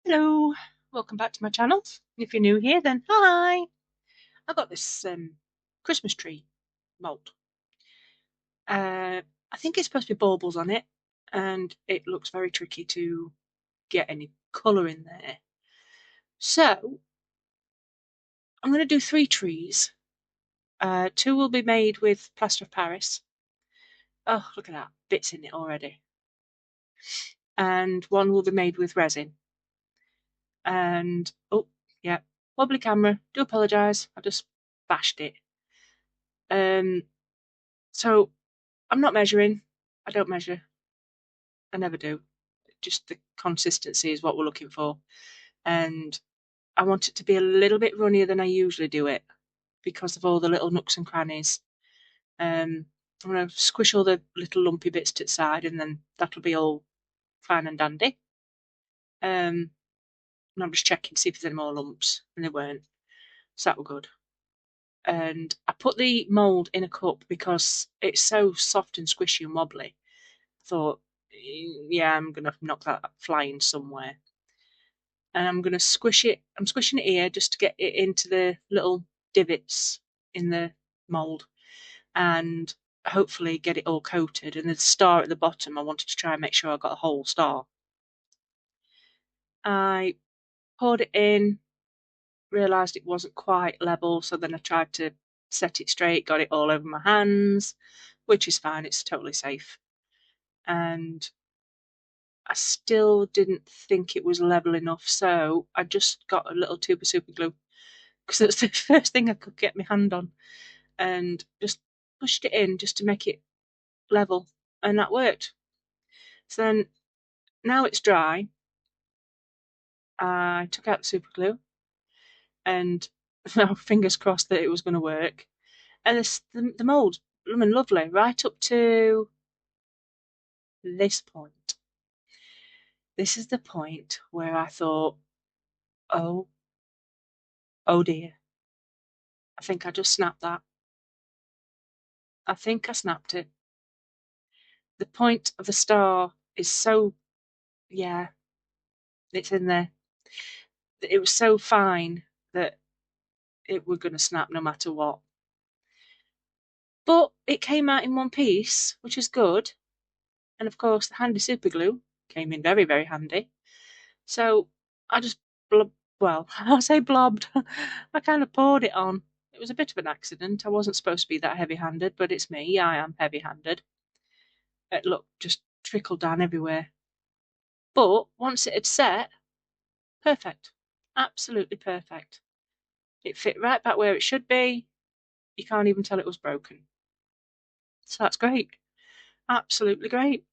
Hello, welcome back to my channel. If you're new here, then hi. I got this Christmas tree mould. I think it's supposed to be baubles on it, and it looks very tricky to get any colour in there. So I'm going to do 3 trees. 2 will be made with plaster of Paris. Oh, look at that, bits in it already. And 1 will be made with resin. And oh yeah, wobbly camera. Do apologise. I just bashed it. So I'm not measuring. I don't measure. I never do. Just the consistency is what we're looking for. And I want it to be a little bit runnier than I usually do it because of all the little nooks and crannies. I'm going to squish all the little lumpy bits to the side, and then that'll be all fine and dandy. And I'm just checking to see if there's any more lumps, and there weren't. So that were good. And I put the mould in a cup because it's so soft and squishy and wobbly. I thought, yeah, I'm going to knock that flying somewhere. And I'm going to squish it. I'm squishing it here just to get it into the little divots in the mould and hopefully get it all coated. And the star at the bottom, I wanted to try and make sure I got a whole star. I poured it in, realised it wasn't quite level, so then I tried to set it straight, got it all over my hands, which is fine, it's totally safe. And I still didn't think it was level enough, so I just got a little tube of super glue because it's the first thing I could get my hand on, and just pushed it in just to make it level, and that worked. So then, now it's dry, I took out the super glue, and fingers crossed that it was going to work. And the mould, lovely, right up to this point. This is the point where I thought, oh dear, I think I just snapped that. I think I snapped it. The point of the star is so, yeah, it's in there. It was so fine that it was going to snap no matter what. But it came out in one piece, which is good. And of course, the handy super glue came in very, very handy. So I just, well, I'll say blobbed. I kind of poured it on. It was a bit of an accident. I wasn't supposed to be that heavy-handed, but it's me. I am heavy-handed. Look, just trickled down everywhere. But once it had set, perfect. Absolutely perfect. It fit right back where it should be. You can't even tell it was broken. So that's great. Absolutely great.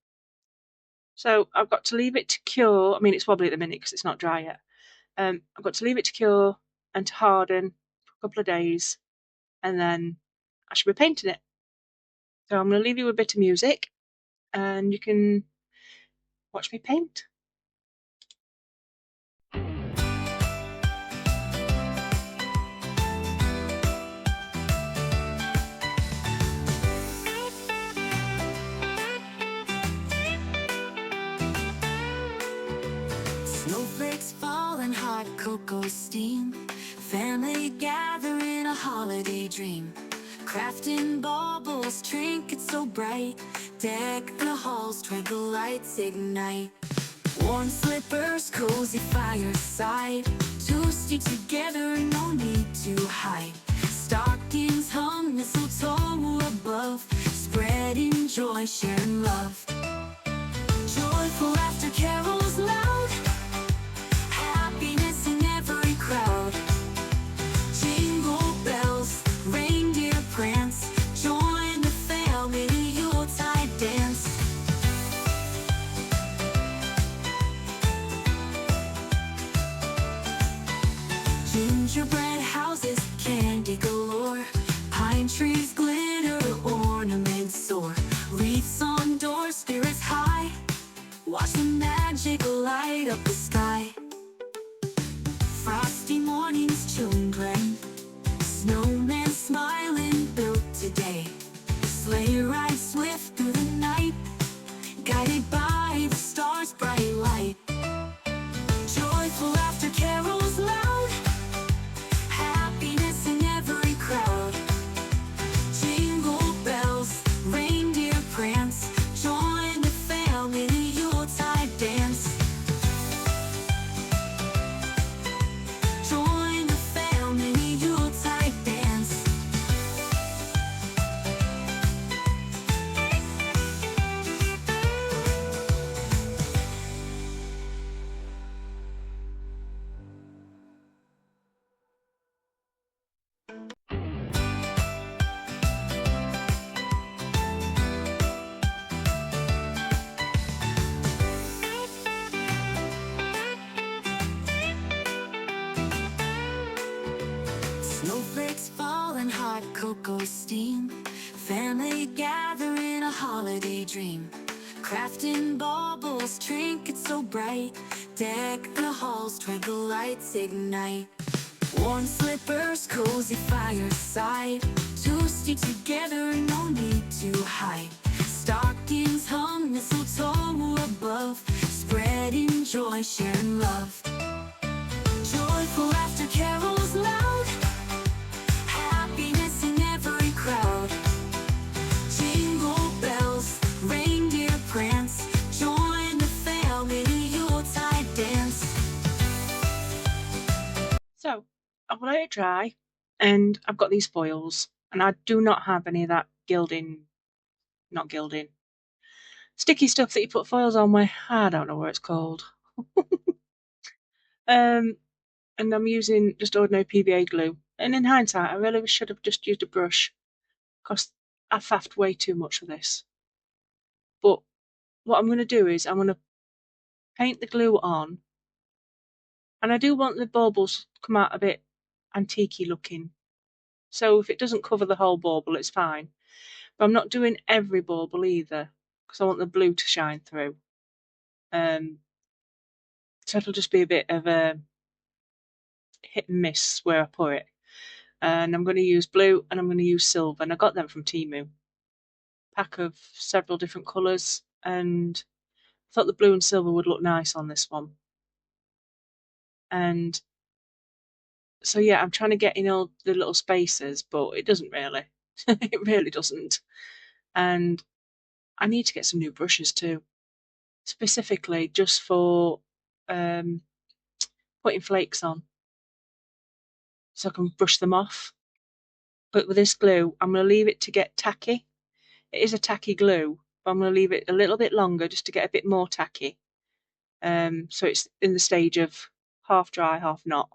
So I've got to leave it to cure. I mean, it's wobbly at the minute because it's not dry yet. I've got to leave it to cure and to harden for a couple of days, and then I should be painting it. So I'm going to leave you with a bit of music, and you can watch me paint. Snowflakes falling, hot cocoa steam, family gathering, a holiday dream. Crafting baubles, trinkets so bright, deck the halls, twinkle lights ignite. Warm slippers, cozy fireside, toasty together, no need to hide. Stockings hung, mistletoe above, spreading joy, sharing love. Joyful laughter, carols loud, happiness in every crowd. Jingle bells, reindeer prance, join the family, Yuletide dance. Gingerbread houses, candy galore, pine trees glitter, ornaments soar. Wreaths on doors, spirits high, watch the magic hot cocoa steam. Family gathering, a holiday dream. Crafting baubles, trinkets so bright. Deck the halls, twinkle lights ignite. Warm slippers, cozy fireside. Toasty together, no need to hide. Stockings hung, mistletoe above. Spreading joy, sharing love. Joyful laughter, carols loud. Happiness in every crowd. Jingle bells, reindeer prance. Join the family in a Yuletide dance. So I've let it dry, and I've got these foils, and I do not have any of that not gilding, sticky stuff that you put foils on with. I don't know what it's called. Um, and I'm using just ordinary PVA glue. And in hindsight, I really should have just used a brush, because I faffed way too much for this. But what I'm going to do is I'm going to paint the glue on, and I do want the baubles to come out a bit antique-y looking. So if it doesn't cover the whole bauble, it's fine. But I'm not doing every bauble either, because I want the blue to shine through. So it'll just be a bit of a hit and miss where I put it. And I'm going to use blue and I'm going to use silver. And I got them from Temu. Pack of several different colours. And I thought the blue and silver would look nice on this one. And so yeah, I'm trying to get in all the little spaces, but it doesn't really. It really doesn't. And I need to get some new brushes too. Specifically just for putting flakes on, so I can brush them off. But with this glue, I'm going to leave it to get tacky. It is a tacky glue, but I'm going to leave it a little bit longer just to get a bit more tacky. So it's in the stage of half dry, half not.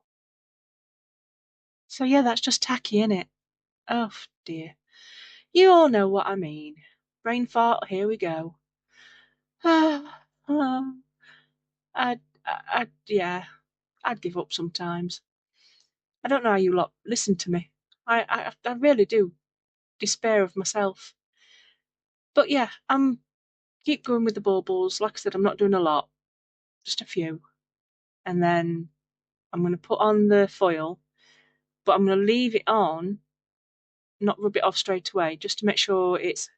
So yeah, that's just tacky, innit? Oh dear. You all know what I mean. Brain fart, here we go. Yeah, I'd give up sometimes. I don't know how you lot listen to me. I really do despair of myself. But yeah, I'm keep going with the baubles. Like I said, I'm not doing a lot, just a few. And then I'm going to put on the foil, but I'm going to leave it on, not rub it off straight away, just to make sure it's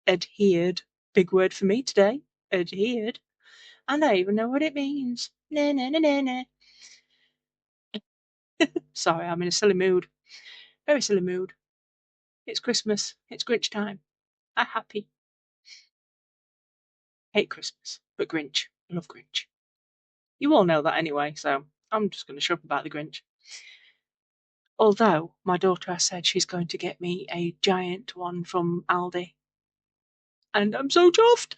adhered. Big word for me today. Adhered. I don't even know what it means. Nah, nah, nah, nah, nah. Sorry, I'm in a silly mood. Very silly mood. It's Christmas. It's Grinch time. I'm happy. Hate Christmas, but Grinch. I love Grinch. You all know that anyway, so I'm just going to shut up about the Grinch. Although my daughter has said she's going to get me a giant one from Aldi. And I'm so chuffed.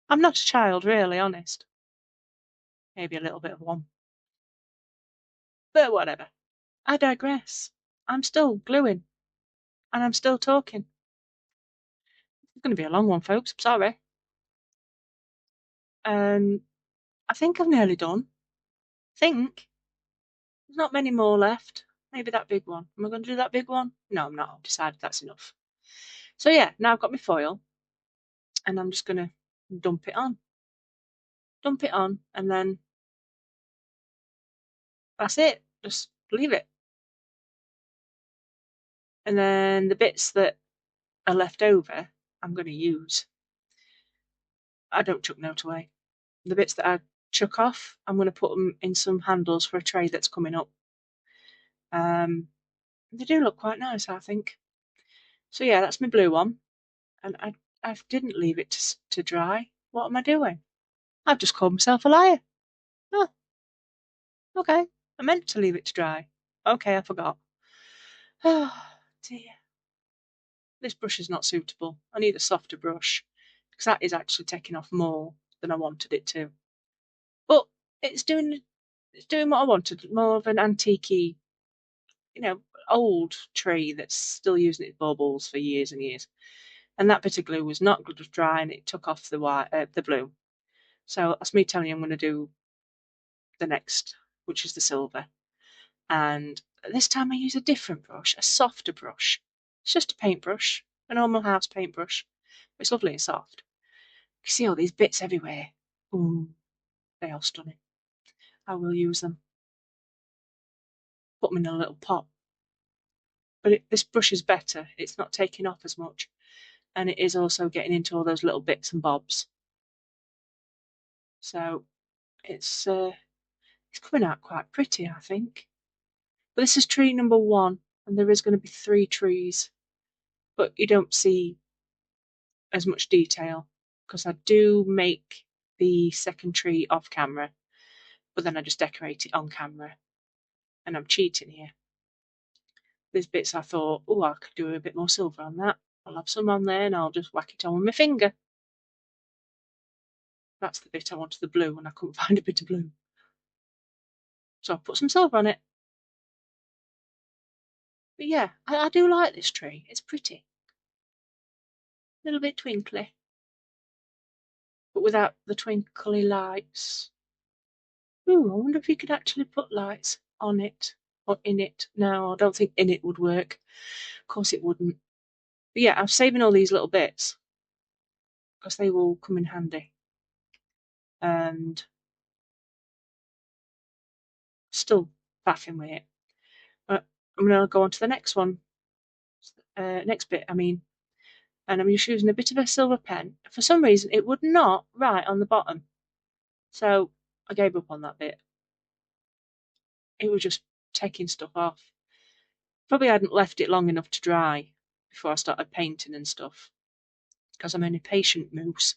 I'm not a child, really, honest. Maybe a little bit of one. But whatever. I digress. I'm still gluing. And I'm still talking. It's going to be a long one, folks. I'm sorry. I think I've nearly done. Think. There's not many more left. Maybe that big one. Am I going to do that big one? No, I'm not. I've decided that's enough. So yeah, now I've got my foil. And I'm just going to dump it on. Dump it on. And then that's it. Just leave it. And then the bits that are left over, I'm going to use. I don't chuck note away. The bits that I chuck off, I'm going to put them in some handles for a tray that's coming up. They do look quite nice, I think. So yeah, that's my blue one. And I didn't leave it to dry. What am I doing? I've just called myself a liar. Oh, okay. I meant to leave it to dry. Okay, I forgot. Oh, dear. This brush is not suitable. I need a softer brush, because that is actually taking off more than I wanted it to. But it's doing what I wanted. More of an antique-y, old tree that's still using its baubles for years and years. And that bit of glue was not good at dry, and it took off the blue. So that's me telling you I'm going to do the next, which is the silver. And this time I use a different brush, a softer brush. It's just a paintbrush, a normal house paintbrush. It's lovely and soft. You see all these bits everywhere. Ooh, they are stunning. I will use them. Put them in a little pot. But this brush is better. It's not taking off as much. And it is also getting into all those little bits and bobs. So it's coming out quite pretty, I think. But this is tree number 1, and there is going to be 3 trees. But you don't see as much detail because I do make the second tree off camera, but then I just decorate it on camera. And I'm cheating here. There's bits I thought, oh, I could do a bit more silver on that. I'll have some on there and I'll just whack it on with my finger. That's the bit I wanted the blue and I couldn't find a bit of blue. So I put some silver on it. But yeah, I do like this tree. It's pretty. A little bit twinkly. But without the twinkly lights. Ooh, I wonder if you could actually put lights on it or in it. No, I don't think in it would work. Of course it wouldn't. But yeah, I'm saving all these little bits because they will come in handy. And still faffing with it. But I'm going to go on to the next one. Next bit, I mean. And I'm just using a bit of a silver pen. For some reason, it would not write on the bottom. So I gave up on that bit. It was just taking stuff off. Probably hadn't left it long enough to dry before I started painting and stuff. Because I'm an impatient moose.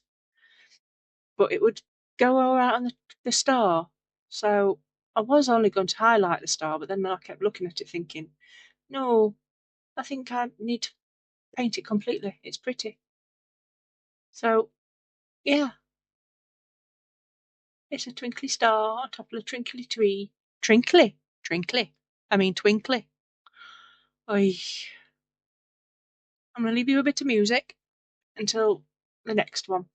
But it would go all right on the star. So I was only going to highlight the star, but then I kept looking at it thinking, no, I think I need to paint it completely. It's pretty. So, yeah, it's a twinkly star on top of a twinkly tree. Trinkly, trinkly. I mean twinkly. Oy. I'm going to leave you a bit of music until the next one.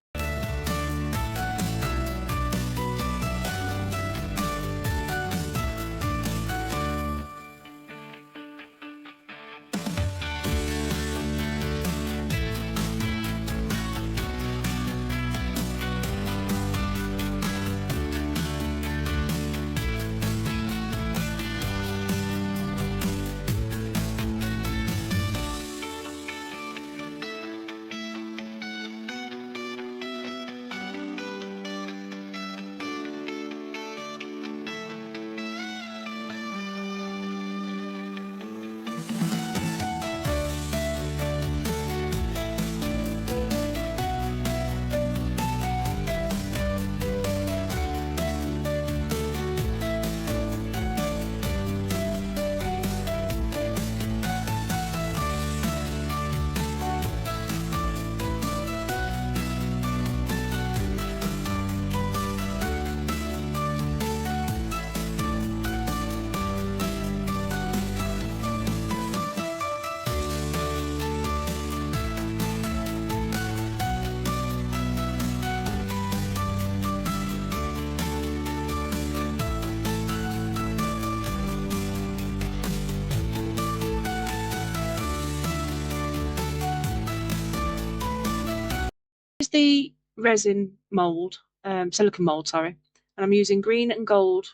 Is the resin mould, silicone mould, sorry, and I'm using green and gold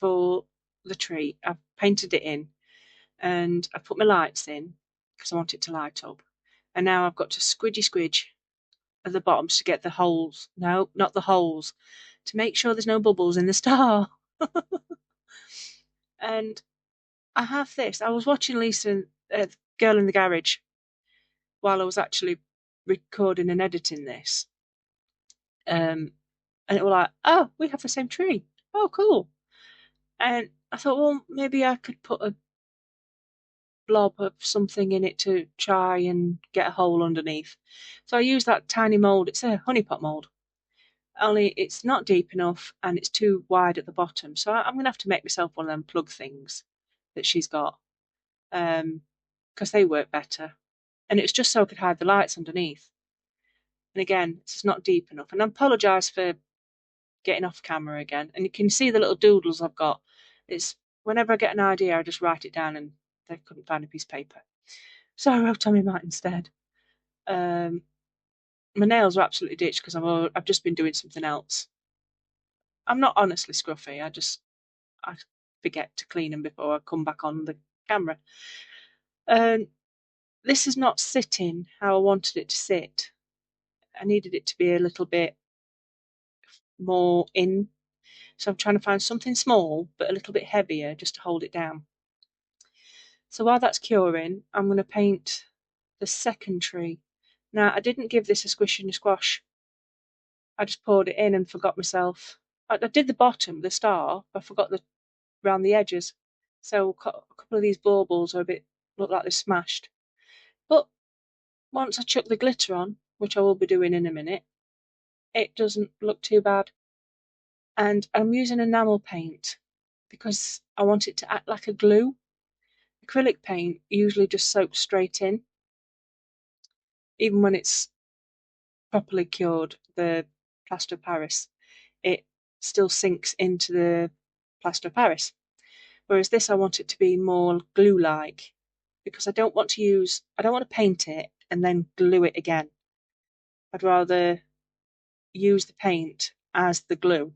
for the tree. I've painted it in and I've put my lights in because I want it to light up. And now I've got to squidgy at the bottoms to get the holes. No, not the holes. To make sure there's no bubbles in the star. And I have this. I was watching Lisa, Girl in the Garage, while I was actually recording and editing this. And it was like, oh, we have the same tree. Oh, cool. And I thought, well, maybe I could put a blob of something in it to try and get a hole underneath. So I used that tiny mould. It's a honeypot mould. Only it's not deep enough and it's too wide at the bottom. So I'm going to have to make myself one of them plug things that she's got. Because they work better. And it's just so I could hide the lights underneath. And again, it's not deep enough. And I apologise for getting off camera again. And you can see the little doodles I've got. It's whenever I get an idea, I just write it down, and they couldn't find a piece of paper. So I wrote on my mat instead. My nails are absolutely ditched because I've just been doing something else. I'm not honestly scruffy. I forget to clean them before I come back on the camera. Um, this is not sitting how I wanted it to sit. I needed it to be a little bit more in. So I'm trying to find something small but a little bit heavier just to hold it down. So while that's curing, I'm going to paint the second tree. Now, I didn't give this a squish and a squash. I just poured it in and forgot myself. I did the bottom, the star, but I forgot around the edges. So a couple of these baubles are look like they're smashed. But once I chuck the glitter on, which I will be doing in a minute, it doesn't look too bad. And I'm using enamel paint because I want it to act like a glue. Acrylic paint usually just soaks straight in, even when it's properly cured, the plaster of Paris, it still sinks into the plaster of Paris. Whereas this, I want it to be more glue-like because I don't want to paint it and then glue it again. I'd rather use the paint as the glue.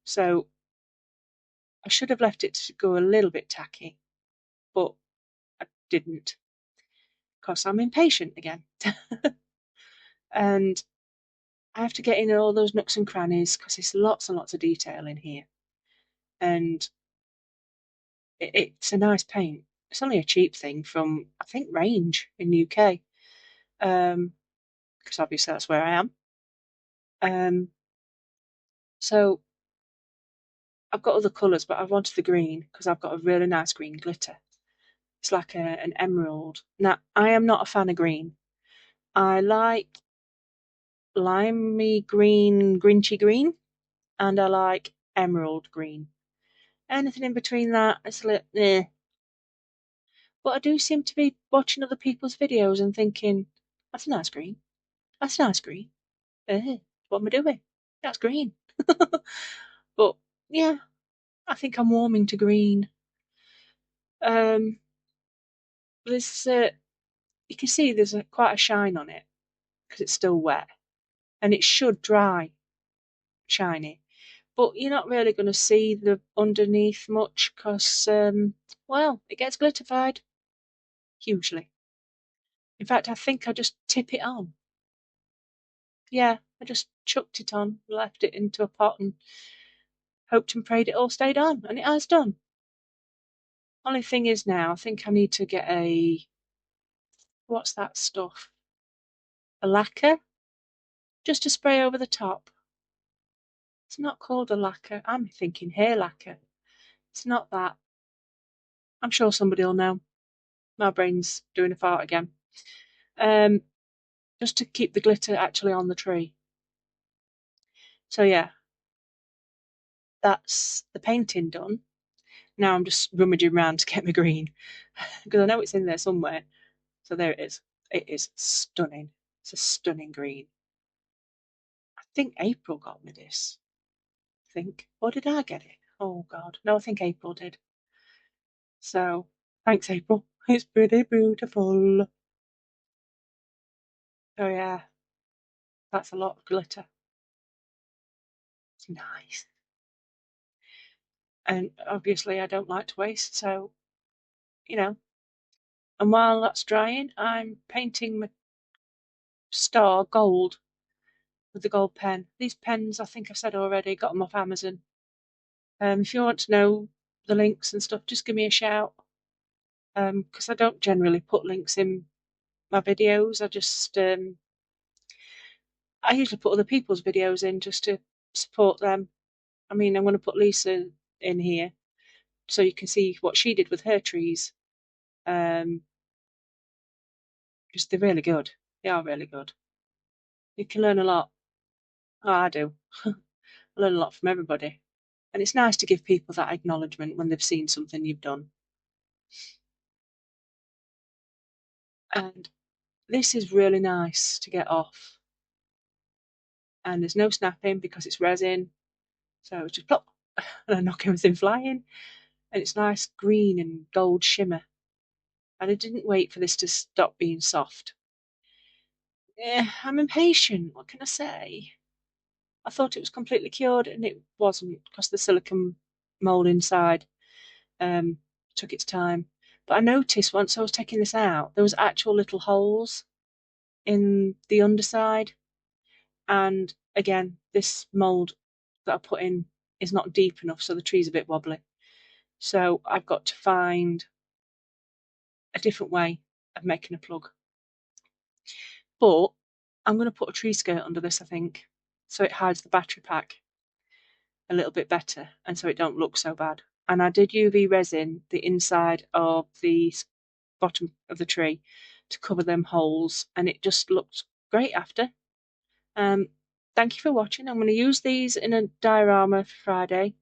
So I should have left it to go a little bit tacky, but I didn't because I'm impatient again. And I have to get in all those nooks and crannies because there's lots and lots of detail in here. And it's a nice paint. It's only a cheap thing from, I think, Range in the UK. Because obviously that's where I am. So I've got other colours, but I wanted the green because I've got a really nice green glitter. It's like an emerald. Now, I am not a fan of green. I like limey green, grinchy green, and I like emerald green. Anything in between that, it's a little, eh. But I do seem to be watching other people's videos and thinking, that's a nice green. That's a nice green. What am I doing? That's green. But yeah, I think I'm warming to green. Um, there's you can see there's quite a shine on it because it's still wet, and it should dry shiny. But you're not really going to see the underneath much because, well, it gets glitterified hugely. In fact, I think I just tip it on. Yeah, I just chucked it on, left it into a pot, and hoped and prayed it all stayed on, and it has done. Only thing is now, I think I need to get what's that stuff? A lacquer? Just to spray over the top. It's not called a lacquer. I'm thinking hair lacquer. It's not that. I'm sure somebody will know. My brain's doing a fart again. Um, just to keep the glitter actually on the tree. So yeah, that's the painting done. Now I'm just rummaging around to get my green because I know it's in there somewhere. So there it is. It is stunning. It's a stunning green. I think April got me this. I think. Or did I get it? Oh God. No, I think April did. So thanks, April. It's pretty beautiful. Oh yeah, that's a lot of glitter. It's nice. And obviously I don't like to waste, so you know. And while that's drying, I'm painting my star gold with the gold pen. These pens, I think I've said already, got them off Amazon. If you want to know the links and stuff, just give me a shout. Because I don't generally put links in my videos. I usually put other people's videos in just to support them. I mean, I'm going to put Lisa in here so you can see what she did with her trees. Um, just they're really good. They are really good. You can learn a lot. Oh, I do. I learn a lot from everybody. And it's nice to give people that acknowledgement when they've seen something you've done. And this is really nice to get off. And there's no snapping because it's resin. So it's just plop and I knock everything flying. and it's nice green and gold shimmer. And I didn't wait for this to stop being soft. I'm impatient. What can I say? I thought it was completely cured, and it wasn't because the silicone mold inside um, took its time. But I noticed once I was taking this out, there was actual little holes in the underside. And again, this mold that I put in is not deep enough, so the tree's a bit wobbly. So I've got to find a different way of making a plug. But I'm going to put a tree skirt under this, I think, so it hides the battery pack a little bit better and so it don't look so bad. And I did UV resin the inside of the bottom of the tree to cover them holes, and it just looked great after. Um, Thank you for watching. I'm going to use these in a diorama for Friday.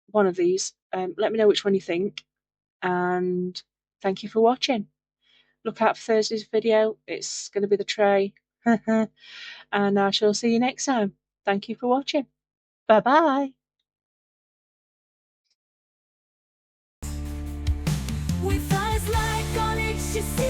One of these. Let me know which one you think. And thank you for watching. Look out for Thursday's video. It's going to be the tray. And I shall see you next time. Thank you for watching. Bye bye. With eyes like onyx, you see